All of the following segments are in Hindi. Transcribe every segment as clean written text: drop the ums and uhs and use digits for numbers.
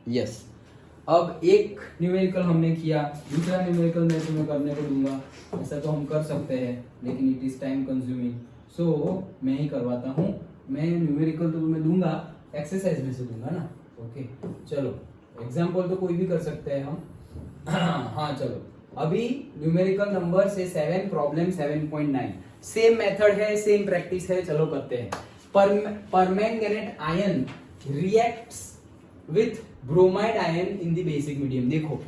यस। अब एक न्यूमेरिकल हमने किया, दूसरा न्यूमेरिकल मैं तुम्हें करने को दूंगा। ऐसा तो हम कर सकते हैं लेकिन इट इज टाइम कंज्यूमिंग, सो मैं ही करवाता हूँ। मैं न्यूमेरिकल तो तुम्हें दूंगा, एक्सरसाइज में से दूंगा ना। ओके चलो, एग्जाम्पल तो कोई भी कर सकते हैं हम। हाँ चलो, अभी न्यूमेरिकल नंबर से 7 प्रॉब्लम 7.9, सेम मेथड है, सेम प्रैक्टिस है, चलो करते हैं। Permanganate ion reacts with bromide ion in the basic medium. देखो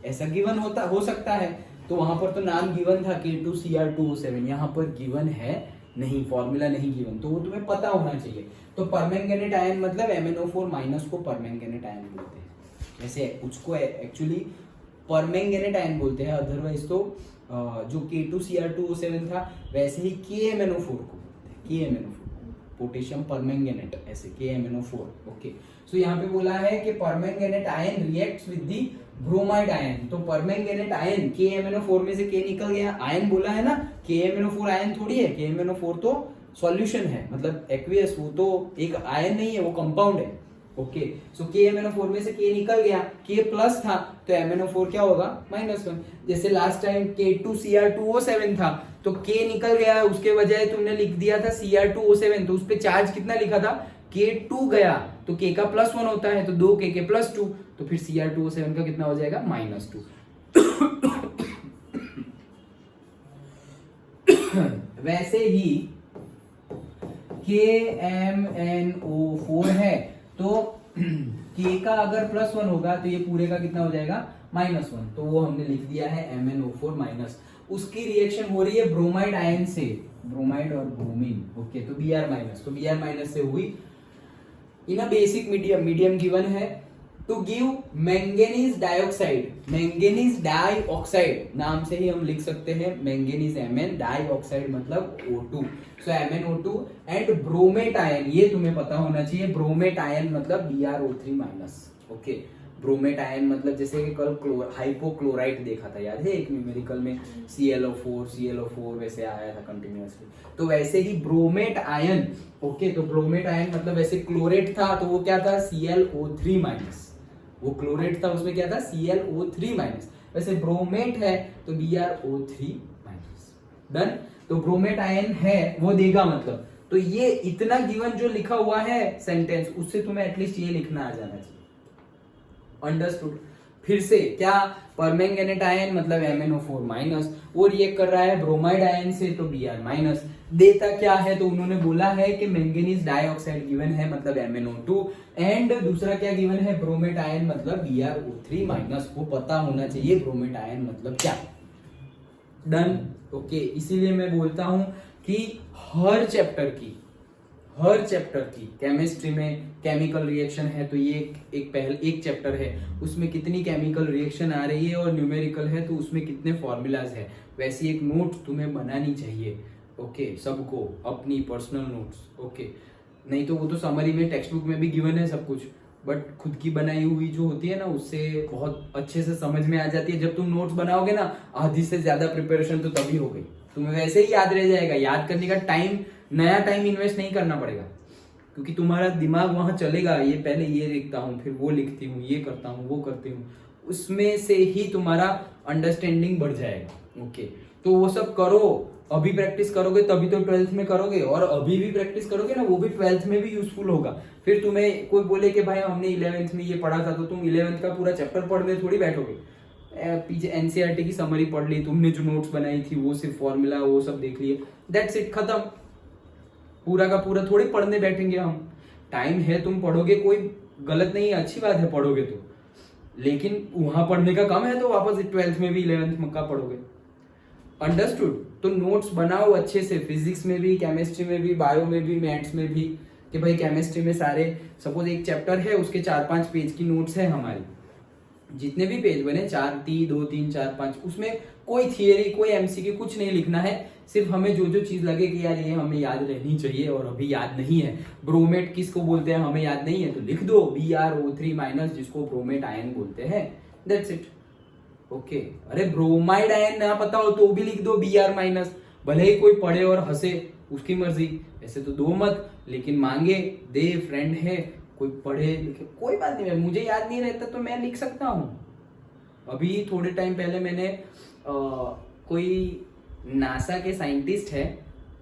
ऐसा गिवन हो सकता है, तो वहां पर तो नाम गिवन था K2Cr2O7, यहाँ पर गिवन है नहीं, फॉर्मूला नहीं गिवन, तो वो तुम्हें पता होना चाहिए। तो परमैंगनेट आयन मतलब MnO4 माइनस को परमैंगनेट आयन बोलते हैं, वैसे उसको एक्चुअली परमैंगनेट आयन बोलते हैं, अदरवाइज तो जो K2Cr2O7 था वैसे ही KMnO4 को बोलते हैं, KMnO4 पोटेशियम परमैंगनेट, ऐसे KMnO4। ओके, सो यहाँ पे बोला है कि permanganate ion reacts with the bromide ion. तो परमैंगनेट आयन KMnO4 में से K निकल गया, आयन बोला है ना, KMnO4 आयन थोड़ी है, KMnO4 तो सॉल्यूशन है, मतलब एक्वियस, वो तो एक आयन नहीं है, वो कंपाउंड है। ओके, सो KMnO4 में से K निकल गया, K प्लस था तो MnO4 क्या होगा, -1। जैसे लास्ट टाइम K2Cr2O7 था तो K निकल गया, उसके बजाय तुमने लिख दिया था Cr2O7, तो उस पे चार्ज कितना लिखा था, K2 गया, तो K का +1 होता है, तो 2K के +2, तो फिर Cr2O7 का कितना हो जाएगा, -2। वैसे ही KMnO4 है, तो K का अगर +1 होगा तो ये पूरे का कितना हो जाएगा, -1, तो वो हमने लिख दिया है MnO4 माइनस। उसकी रिएक्शन हो रही है ब्रोमाइड आयन से, ब्रोमाइड और ब्रोमीन। ओके, तो Br-, तो Br- से हुई in a basic medium given है to give manganese dioxide. Manganese dioxide नाम से ही हम लिख सकते हैं मैंगनीज Mn, डाइऑक्साइड मतलब O2, so MnO2 and bromate ion, ये तुम्हें पता होना चाहिए, ब्रोमेट आयन मतलब BrO3-। ओके, ब्रोमेट आयन मतलब जैसे कि कल हाइपोक्लोराइट देखा था, याद है एक न्यूमेरिकल में ClO4 वैसे आया था कंटिन्यूअसली, तो वैसे ही ब्रोमेट आयन। ओके, तो ब्रोमेट आयन मतलब वैसे क्लोरेट था तो वो क्या था, ClO3-, वो क्लोरेट था उसमें क्या था, ClO3-, वैसे ब्रोमेट है तो BrO3-। डन, तो ब्रोमेट आयन है वो देगा, मतलब तो ये इतना गिवन जो लिखा हुआ है सेंटेंस, उससे तुम्हें एटलीस्ट ये लिखना आ जाना चाहिए। अंडरस्टूड। फिर से क्या, परमैंगनेट आयन मतलब MnO4-, वो रिएक्ट कर रहा है ब्रोमाइड आयन से तो Br-। देता क्या है, तो उन्होंने बोला है कि मैंगनीज डाइऑक्साइड गिवन है मतलब MnO2, एंड दूसरा क्या गिवन है, ब्रोमेट आयन मतलब BrO3-। वो पता होना चाहिए ब्रोमेट आयन मतलब क्या। डन। ओके, इसीलिए मैं बोलता हूं कि हर चैप्टर की केमिस्ट्री में केमिकल रिएक्शन है तो ये एक चैप्टर है, उसमें कितनी केमिकल रिएक्शन आ रही है, और न्यूमेरिकल है तो उसमें कितने फॉर्मूलाज है, वैसी एक नोट तुम्हें बनानी चाहिए। ओके, सबको अपनी पर्सनल नोट्स। ओके, नहीं तो वो तो समरी में टेक्स्ट बुक में भी गिवन है सब कुछ, बट खुद की बनाई हुई जो होती है ना, उससे बहुत अच्छे से समझ में आ जाती है। जब तुम नोट्स बनाओगे ना, आधी से ज्यादा प्रिपरेशन तो तभी हो गई, तुम्हें वैसे ही याद रह जाएगा। याद करने का नया टाइम इन्वेस्ट नहीं करना पड़ेगा, क्योंकि तुम्हारा दिमाग वहां चलेगा, ये पहले ये लिखता हूँ, फिर वो लिखती हूँ, ये करता हूँ, वो करती हूँ, उसमें से ही तुम्हारा अंडरस्टैंडिंग बढ़ जाएगा। ओके, तो वो सब करो, अभी प्रैक्टिस करोगे तभी तो 12th में करोगे, और अभी भी प्रैक्टिस करोगे ना, वो भी 12th में भी यूजफुल होगा। फिर तुम्हें कोई बोले कि भाई हमने 11th में ये पढ़ा था, तो तुम 11th का पूरा चैप्टर पढ़ने थोड़ी बैठोगे। पीछे एनसीईआरटी की समरी पढ़ ली तुमने, जो नोट्स बनाई थी वो सिर्फ फॉर्मूला वो सब देख लिए, दैट्स इट, खत्म। पूरा का पूरा थोड़ी पढ़ने बैठेंगे हम। टाइम है, तुम पढ़ोगे, कोई गलत नहीं है, अच्छी बात है पढ़ोगे तो, लेकिन वहां पढ़ने का कम है तो वापस 12th में भी 11th में का पढ़ोगे। अंडरस्टूड। तो नोट्स बनाओ अच्छे से, फिजिक्स में भी, केमिस्ट्री में भी, बायो में भी, मैथ्स में भी, कि भाई केमिस्ट्री में सारे, सपोज एक चैप्टर है उसके 4-5 पेज की नोट्स है हमारी, जितने भी पेज बने 4, 2, 3, 4, 5, उसमें कोई थियरी कोई एमसीक्यू कुछ नहीं लिखना है, सिर्फ हमें जो जो चीज लगे कि यार ये हमें याद रहनी चाहिए और अभी याद नहीं है, ब्रोमेट किसको बोलते हैं हमें याद नहीं है तो लिख दो BrO3-, जिसको ब्रोमेट आयन बोलते हैं, दैट्स इट। ओके, अरे ब्रोमाइड आयन ना पता हो तो भी लिख दो Br-, भले ही कोई पढ़े और हंसे, उसकी मर्जी, ऐसे तो दो मत, लेकिन मांगे दे, फ्रेंड है, कोई पढ़े लिखे, कोई बात नहीं, मुझे याद नहीं रहता तो मैं लिख सकता हूँ। अभी थोड़े टाइम पहले मैंने कोई नासा के साइंटिस्ट है,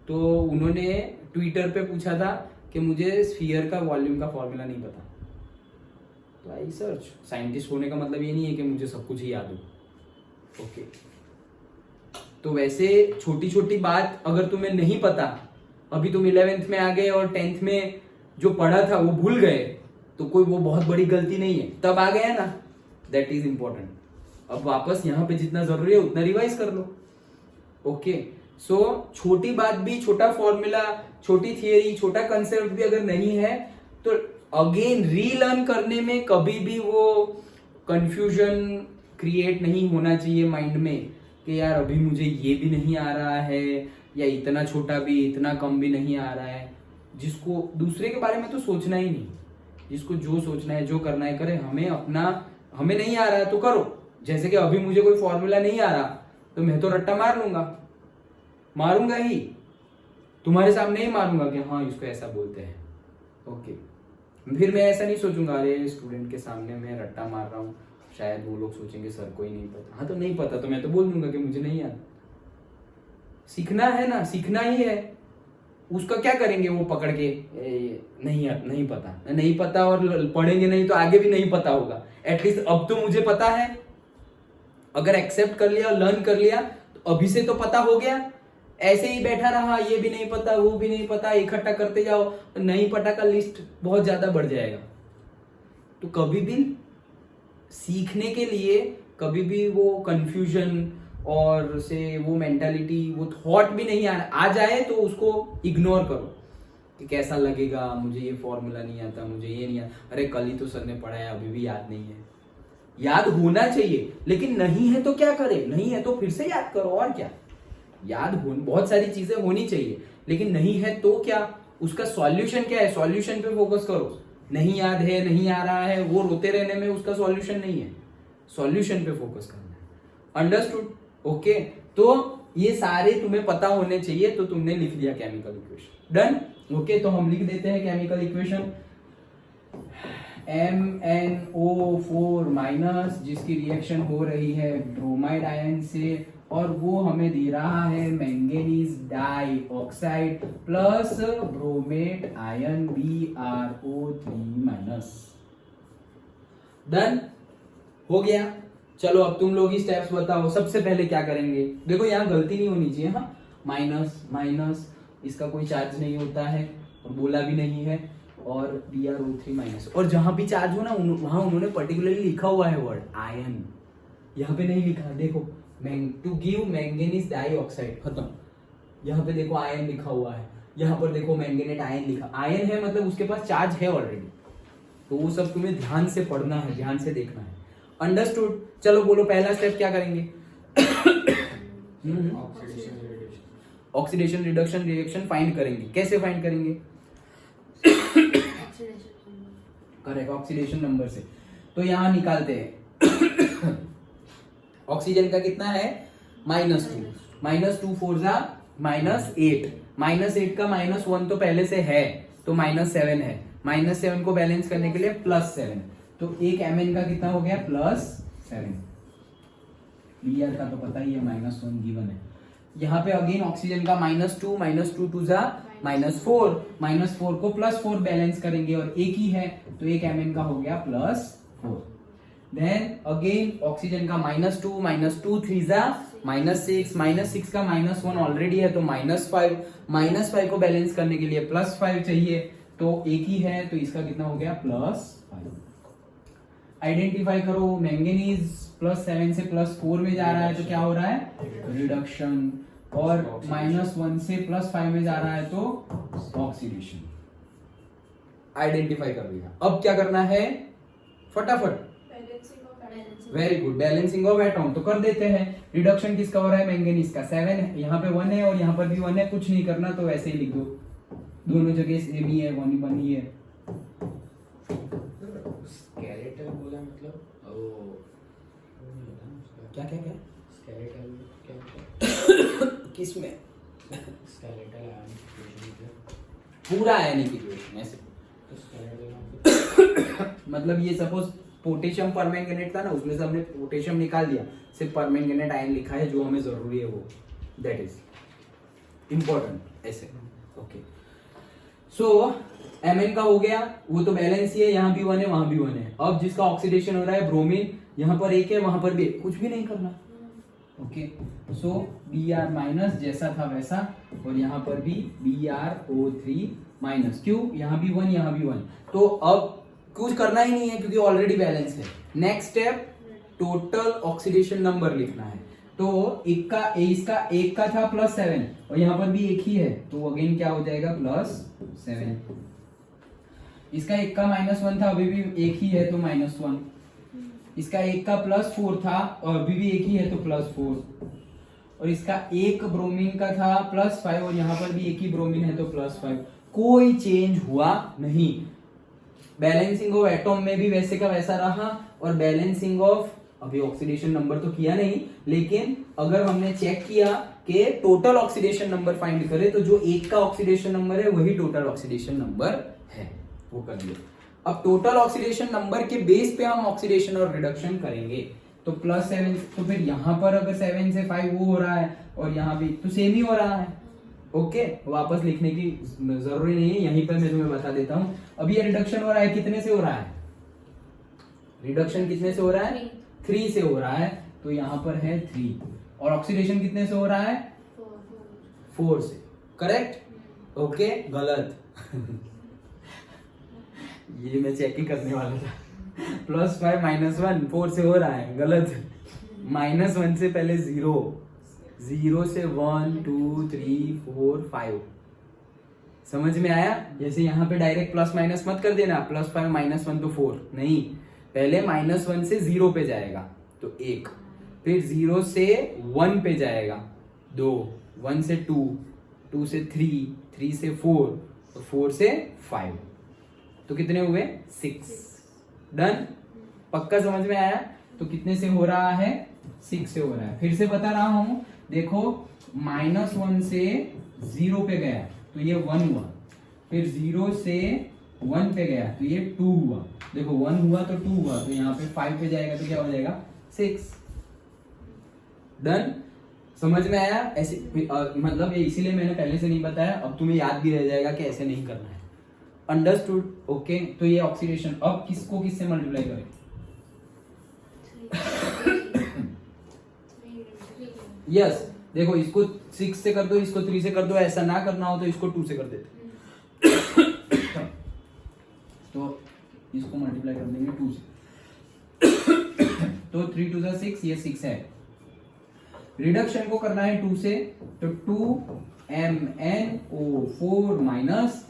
तो उन्होंने ट्विटर पे पूछा था कि मुझे स्फीयर का वॉल्यूम का फॉर्मूला नहीं पता, तो आई सर्च। साइंटिस्ट होने का मतलब ये नहीं है कि मुझे सब कुछ ही याद हो। ओके, तो वैसे छोटी छोटी बात अगर तुम्हें नहीं पता, अभी तुम 11th में आ गए और 10th में जो पढ़ा था वो भूल गए, तो कोई वो बहुत बड़ी गलती नहीं है, तब आ गया ना, दैट इज इंपॉर्टेंट। अब वापस यहाँ पे जितना जरूरी है उतना रिवाइज कर लो। ओके, सो छोटी बात भी, छोटा फॉर्मूला, छोटी थियरी, छोटा कंसेप्ट भी अगर नहीं है तो अगेन रीलर्न करने में कभी भी वो कंफ्यूजन क्रिएट नहीं होना चाहिए माइंड में कि यार अभी मुझे ये भी नहीं आ रहा है, या इतना छोटा भी इतना कम भी नहीं आ रहा है। जिसको दूसरे के बारे में तो सोचना ही नहीं, जिसको जो सोचना है जो करना है करे। हमें नहीं आ रहा है तो करो। जैसे कि अभी मुझे कोई फॉर्मूला नहीं आ रहा तो मैं तो रट्टा मारूंगा ही, तुम्हारे सामने ही मारूंगा कि हाँ इसको ऐसा बोलते हैं। ओके, फिर मैं ऐसा नहीं सोचूंगा अरे स्टूडेंट के सामने मैं रट्टा मार रहा हूँ, शायद वो लोग सोचेंगे सर को ही नहीं पता। हाँ तो नहीं पता तो मैं तो बोल दूंगा कि मुझे नहीं आता। सीखना है ना, सीखना ही है। उसका क्या करेंगे वो पकड़ के नहीं पता और पढ़ेंगे नहीं तो आगे भी नहीं पता होगा। एटलीस्ट अब तो मुझे पता है, अगर एक्सेप्ट कर लिया और लर्न कर लिया तो अभी से तो पता हो गया। ऐसे ही बैठा रहा, ये भी नहीं पता वो भी नहीं पता, इकट्ठा करते जाओ तो नहीं पता का लिस्ट बहुत ज्यादा बढ़ जाएगा। तो कभी भी सीखने के लिए कभी भी वो कंफ्यूजन और से वो मेंटालिटी, वो थॉट भी नहीं आ जाए तो उसको इग्नोर करो कि कैसा लगेगा, मुझे ये फॉर्मूला नहीं आता, मुझे ये नहीं आता। अरे कल ही तो सर ने पढ़ाया, अभी भी याद नहीं है। याद होना चाहिए, लेकिन नहीं है तो क्या करे, नहीं है तो फिर से याद करो। और क्या, बहुत सारी चीजें होनी चाहिए, लेकिन नहीं है तो क्या, उसका सॉल्यूशन क्या है, सॉल्यूशन पे फोकस करो। नहीं याद है, नहीं आ रहा है, वो रोते रहने में उसका सॉल्यूशन नहीं है, सॉल्यूशन पे फोकस करना है। अंडरस्टूड? ओके, तो ये सारे तुम्हें पता होने चाहिए। तो तुमने लिख लिया केमिकल इक्वेशन, डन। ओके, तो हम लिख देते हैं केमिकल इक्वेशन MnO4 माइनस, जिसकी रिएक्शन हो रही है ब्रोमाइड आयन से, और वो हमें दे रहा है manganese dioxide plus bromate ion BrO3 minus. Done हो गया। चलो अब तुम लोग ही स्टेप्स बताओ। सबसे पहले क्या करेंगे, देखो यहाँ गलती नहीं होनी चाहिए। हाँ, माइनस माइनस, इसका कोई चार्ज नहीं होता है और बोला भी नहीं है, और BrO3 माइनस। और जहां भी चार्ज हो ना वहां उन्होंने पर्टिकुलरली लिखा हुआ है वर्ड आयन, यहाँ पे नहीं लिखा। देखो, टू गिव मैंगनीज डाइऑक्साइड, खत्म। यहाँ पे देखो आयन लिखा हुआ है, यहाँ पर देखो मैंगनेट आयन लिखा। आयन है मतलब उसके पास चार्ज है ऑलरेडी। तो वो सब तुम्हें ध्यान से पढ़ना है, ध्यान से देखना है। अंडरस्टूड? चलो बोलो पहला स्टेप क्या करेंगे? ऑक्सीडेशन रिडक्शन रिएक्शन फाइंड करेंगे। कैसे फाइंड करेंगे? करेक्ट, ऑक्सीडेशन नंबर से। तो यहां निकालते हैं ऑक्सीजन का कितना है -2 -2 4 जा -8, -8 का -1 तो पहले से है तो -7 है। -7 को बैलेंस करने के लिए +7, तो एक Mn का कितना हो गया +7। Br का तो पता ही है -1 गिवन है। यहाँ पे अगेन ऑक्सीजन का -2 2 जा -4, -4 को +4 बैलेंस करेंगे और एक ही है तो एक Mn का हो गया +4। देन अगेन ऑक्सीजन का -2 3 जा -6 का -1 ऑलरेडी है तो -5 को बैलेंस करने के लिए +5 चाहिए तो एक ही है तो इसका कितना हो गया +5। आइडेंटिफाई करो, मैंगनीज +7 से +4 में जा रहा है तो क्या हो रहा है रिडक्शन, और -1 से +5 में जा रहा है तो ऑक्सीडेशन। आइडेंटिफाई कर लिया। अब क्या करना है फटाफट? Very good, balancing of atom तो कर देते हैं। रिडक्शन किसका हो रहा है? मैंगनीज का। 7 यहाँ पे 1 है और यहाँ पर भी 1 है, कुछ नहीं करना तो वैसे ही लिख दो, दोनों जगह सेम ही है, 1 ही है। स्केलेटल बोला मतलब क्या क्या क्या स्केलेटल क्या किस में? स्केलेटल आयन पूरा आयनिक इक्वेशन ऐसे तो स्कैरेटल मतलब ये सपोज पोटेशियम परमैंगनेट था ना, उसमें से हमने पोटेशियम निकाल दिया, सिर्फ परमैंगनेट आयन लिखा है, जो हमें जरूरी है वो, दैट इज इंपॉर्टेंट ऐसे। ओके, सो Mn का हो गया, वो तो बैलेंस ही है, यहाँ भी 1 है वहां भी 1 है। अब जिसका ऑक्सीडेशन हो रहा है ब्रोमीन, यहाँ पर 1 है वहां पर भी कुछ भी नहीं करना। ओके, सो Br माइनस जैसा था वैसा, और यहाँ पर भी BrO3 माइनस, क्यों, यहाँ भी 1 यहाँ भी 1, तो अब कुछ करना ही नहीं है क्योंकि ऑलरेडी बैलेंस है। Next step, total oxidation number लिखना है। तो इसका एक का था +7 और यहाँ पर भी एक ही है, तो अगेन क्या हो जाएगा +7। इसका एक का -1 था, अभी भी एक ही है तो -1। इसका एक का +4 था और अभी भी एक ही है तो +4। और इसका एक ब्रोमीन का था +5 और यहाँ पर भी एक ही ब्रोमीन है तो +5। कोई चेंज हुआ नहीं। बैलेंसिंग ऑफ एटॉम में भी वैसे का वैसा रहा, और बैलेंसिंग ऑफ, अभी ऑक्सीडेशन नंबर तो किया नहीं, लेकिन अगर हमने चेक किया कि टोटल ऑक्सीडेशन नंबर फाइंड करें तो जो एक का ऑक्सीडेशन नंबर है वही टोटल ऑक्सीडेशन नंबर है, वो कर दिया। अब टोटल ऑक्सीडेशन नंबर के बेस पे हम ऑक्सीडेशन और रिडक्शन करेंगे। तो +7, तो फिर यहाँ पर अगर 7 से 5 वो हो रहा है और यहाँ भी तो सेम ही हो रहा है। ओके, वापस लिखने की जरूरी नहीं है, यहीं पर मैं तुम्हें बता देता हूं। अब ये रिडक्शन हो रहा है, कितने से हो रहा है, रिडक्शन कितने से हो रहा है, 3 से हो रहा है, तो यहाँ पर है 3। और ऑक्सीडेशन कितने से हो रहा है, 4 से, करेक्ट। ओके, गलत ये मैं चेक ही करने वाला था। +5 -1 4 से हो रहा है, गलत। -1 से पहले 0 से 1 2 3 4 5। समझ में आया? जैसे यहाँ पे डायरेक्ट प्लस माइनस मत कर देना, +5 -1 तो 4 नहीं, पहले -1 से 0 पे जाएगा तो 1, फिर 0 से 1 पे जाएगा 2, 1 से 2, 2 से 3, 3 से 4 और 4 से 5, तो कितने हुए 6। डन, पक्का समझ में आया? तो कितने से हो रहा है, 6 से हो रहा है। फिर से बता रहा हूं, देखो -1 से 0 पे गया तो ये 1 हुआ, फिर 0 से 1 पे गया तो ये 2 हुआ, देखो 1 हुआ तो 2 हुआ, तो यहाँ पे 5 पे जाएगा तो क्या हो जाएगा 6। डन, समझ में आया? ऐसे मतलब ये इसीलिए मैंने पहले से नहीं बताया, अब तुम्हें याद भी रह जाएगा कि ऐसे नहीं करना है। अंडरस्टूड? ओके, तो ये ऑक्सीडेशन, अब किसको किससे मल्टीप्लाई करें? यस, देखो इसको 6 से कर दो, इसको 3 से कर दो, ऐसा ना करना हो तो इसको 2 से कर देते। तो इसको मल्टीप्लाई कर देंगे 2 से। तो 3 2 6, ये 6 है। रिडक्शन को करना है 2 से, तो 2MnO4 minus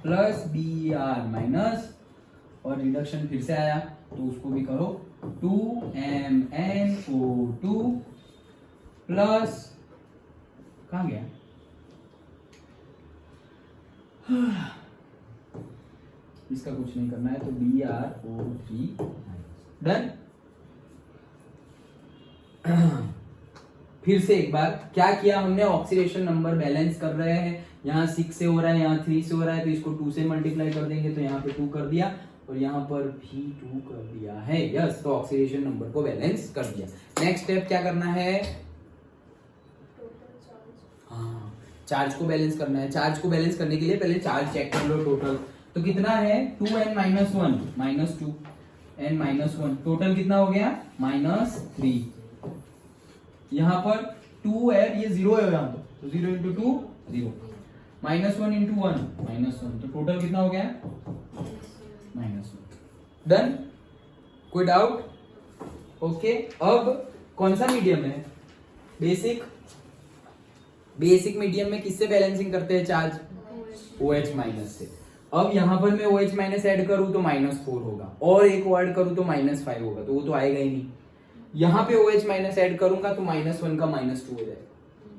plus Br minus, और रिडक्शन फिर से आया तो उसको भी करो, 2MnO2 प्लस, कहां गया, इसका कुछ नहीं करना है, तो BrO3। डन। फिर से एक बार क्या किया हमने, ऑक्सीडेशन नंबर बैलेंस कर रहे हैं, यहाँ 6 से हो रहा है, यहाँ 3 से हो रहा है, तो इसको 2 से मल्टीप्लाई कर देंगे, तो यहाँ पे 2 कर दिया और यहाँ पर भी 2 कर दिया है। यस, तो ऑक्सीडेशन नंबर को बैलेंस कर दिया। नेक्स्ट स्टेप क्या करना है, हाँ, चार्ज को बैलेंस करना है। चार्ज को बैलेंस करने के लिए पहले चार्ज चेक कर लो टोटल, तो कितना है 2n - 1 -2n - 1, टोटल कितना हो गया -3। यहाँ पर 2 है, ये 0 है यहाँ पर, तो 0 × 2 0, -1 × 1 -1, तो टोटल कितना हो गया -1। डन, कोई डाउट? ओके, अब कौन सा मीडियम है, बेसिक। बेसिक मीडियम में किससे बैलेंसिंग करते हैं चार्ज, OH माइनस से। अब यहाँ पर मैं OH माइनस ऐड करूं तो -4 होगा, और एक ऐड करूं तो -5 होगा, तो वो तो आएगा ही नहीं। यहाँ पे OH माइनस ऐड करूंगा तो -1 का -2 हो जाएगा,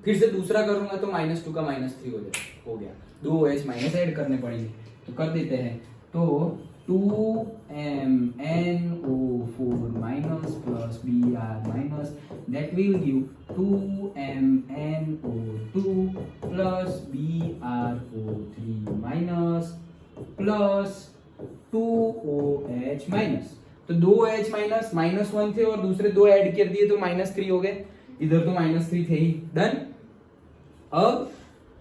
फिर से दूसरा करूंगा तो -2 का -3 हो जाएगा, हो गया। 2 OH माइनस ऐड करने पड़ेंगे, तो कर देते हैं। तो 2MnO4 minus plus Br minus, that will give 2MnO2 plus BrO3 minus OH minus. तो 2 OH माइनस -1 थे और दूसरे 2 ऐड कर दिए तो -3 हो गए, इधर तो -3 थे ही। डन। अब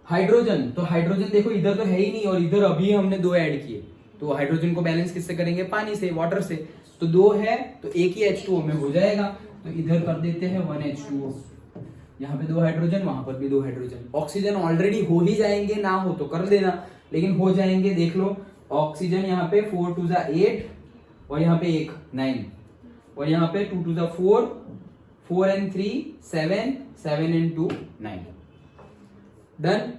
हाइड्रोजन, तो हाइड्रोजन देखो इधर तो है ही नहीं और इधर अभी हमने 2 ऐड किए, तो हाइड्रोजन को बैलेंस किससे करेंगे? पानी से, वाटर से। तो 2 है तो एक ही H2O में हो जाएगा, तो इधर कर देते हैं 1 H2O। यहाँ पे 2 हाइड्रोजन, वहां पर भी 2 हाइड्रोजन। ऑक्सीजन ऑलरेडी हो ही जाएंगे, ना हो तो कर देना, लेकिन हो जाएंगे। देख लो ऑक्सीजन यहाँ पे 4 2 8 और यहाँ पे 1 9 और यहाँ पे 2 2 4 4 and 3 7 7 and 2 9। डन।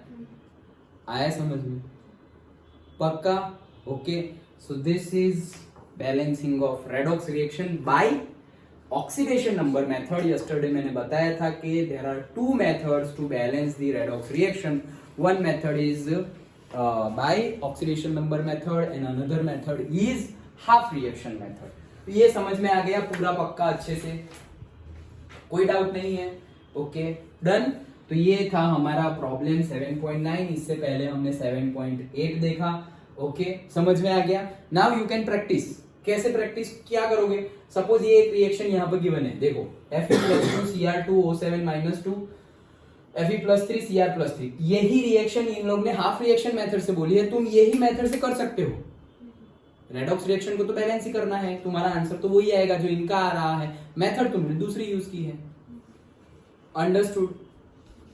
आया समझ में? पक्का? Okay. So this is balancing of redox reaction by oxidation number method. Yesterday मैंने बताया था कि there are 2 methods to balance the redox reaction. One method is by oxidation number method and another method is half reaction method. तो ये समझ में आ गया पूरा पक्का अच्छे से? कोई डाउट नहीं है? Okay done. तो ये था हमारा प्रॉब्लम 7.9। इससे पहले हमने 7.8 देखा। ओके समझ में आ गया? Now you can practice. कैसे प्रैक्टिस क्या करोगे? सपोज ये एक रिएक्शन यहाँ पर गिवन है, देखो Fe+2Cr2O7-2 Fe+3Cr+3। यही रिएक्शन इन लोग ने हाफ रिएक्शन मेथड से बोली है, तुम यही मेथड से कर सकते हो। रेडॉक्स रिएक्शन को तो बैलेंस ही करना है, तुम्हारा आंसर तो वही आएगा जो इनका आ रहा है, मेथड तुमने दूसरी यूज की है। अंडरस्टूड?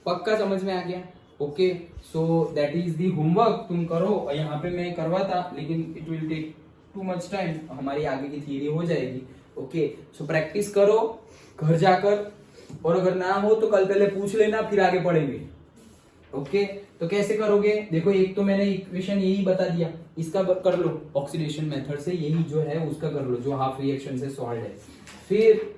पक्का समझ में आ गया? Okay so that is the homework, तुम करो। और यहाँ पे मैं करवाता लेकिन it will take too much time, हमारी आगे की थियरी हो जाएगी। ओके सो प्रैक्टिस करो घर जाकर, और अगर ना हो तो कल पहले पूछ लेना, फिर आगे पढ़ेंगे। ओके तो कैसे करोगे? देखो एक तो मैंने इक्वेशन यही बता दिया, इसका कर लो ऑक्सीडेशन मेथड से, यही जो है उसका कर लो जो हाफ रिएक्शन से सॉल्व है। फिर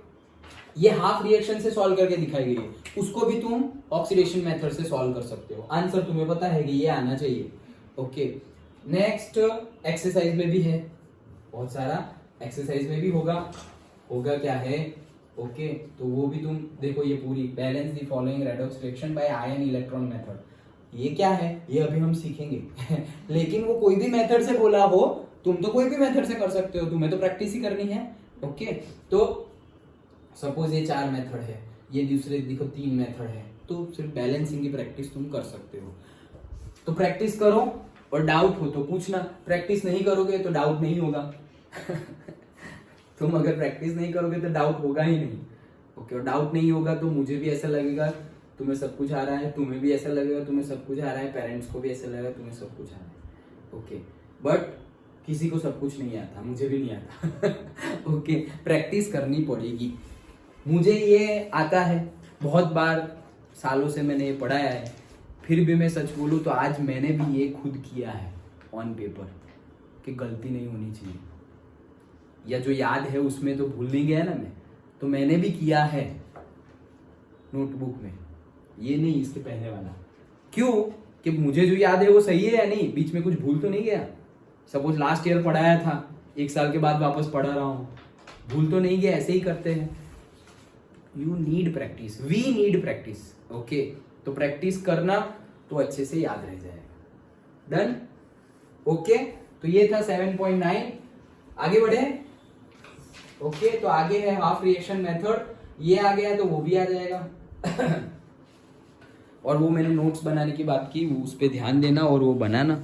ये हाफ रिएक्शन से सॉल्व करके दिखाई गई है, उसको भी तुम ऑक्सीडेशन मेथड से सॉल्व कर सकते हो। आंसर तुम्हें पता है कि ये आना चाहिए। ओके नेक्स्ट एक्सरसाइज में भी है, बहुत सारा एक्सरसाइज में भी होगा क्या है? ओके तो वो भी तुम देखो, ये पूरी balance the following redox reaction bye ion electron method. ये क्या है ये अभी हम सीखेंगे लेकिन वो कोई भी मेथड से बोला हो, तुम तो कोई भी मेथड से कर सकते हो, तुम्हें तो प्रैक्टिस ही करनी है। ओके तो सपोज ये 4 मेथड है, ये दूसरे देखो 3 मेथड है, तो सिर्फ बैलेंसिंग की प्रैक्टिस तुम कर सकते हो। तो प्रैक्टिस करो और डाउट हो तो पूछना, प्रैक्टिस नहीं करोगे तो डाउट नहीं होगा तुम अगर प्रैक्टिस नहीं करोगे तो डाउट होगा ही नहीं। ओके और डाउट नहीं होगा तो मुझे भी ऐसा लगेगा तुम्हें सब कुछ आ रहा है, तुम्हें भी ऐसा लगेगा तुम्हें सब कुछ आ रहा है, पेरेंट्स को भी ऐसा लगेगा तुम्हें सब कुछ आ रहा है। ओके बट किसी को सब कुछ नहीं आता, मुझे भी नहीं आता ओके प्रैक्टिस करनी पड़ेगी। मुझे ये आता है, बहुत बार सालों से मैंने ये पढ़ाया है, फिर भी मैं सच बोलूं तो आज मैंने भी ये खुद किया है ऑन पेपर कि गलती नहीं होनी चाहिए, या जो याद है उसमें तो भूल नहीं गया ना मैं, तो मैंने भी किया है नोटबुक में, ये नहीं इसके पहले वाला। क्यों? कि मुझे जो याद है वो सही है या नहीं, बीच में कुछ भूल तो नहीं गया। सपोज लास्ट ईयर पढ़ाया था, 1 साल के बाद वापस पढ़ा रहा हूं, भूल तो नहीं गया। ऐसे ही करते हैं, you need practice, we need practice. Okay तो प्रैक्टिस करना तो अच्छे से याद रह जाएगा। डन? ओके तो ये था 7.9। आगे बढ़े? ओके तो आगे है हाफ रिएक्शन मेथड, ये आ गया तो वो भी आ जाएगा और वो मैंने नोट्स बनाने की बात की, वो उस पर ध्यान देना और वो बनाना।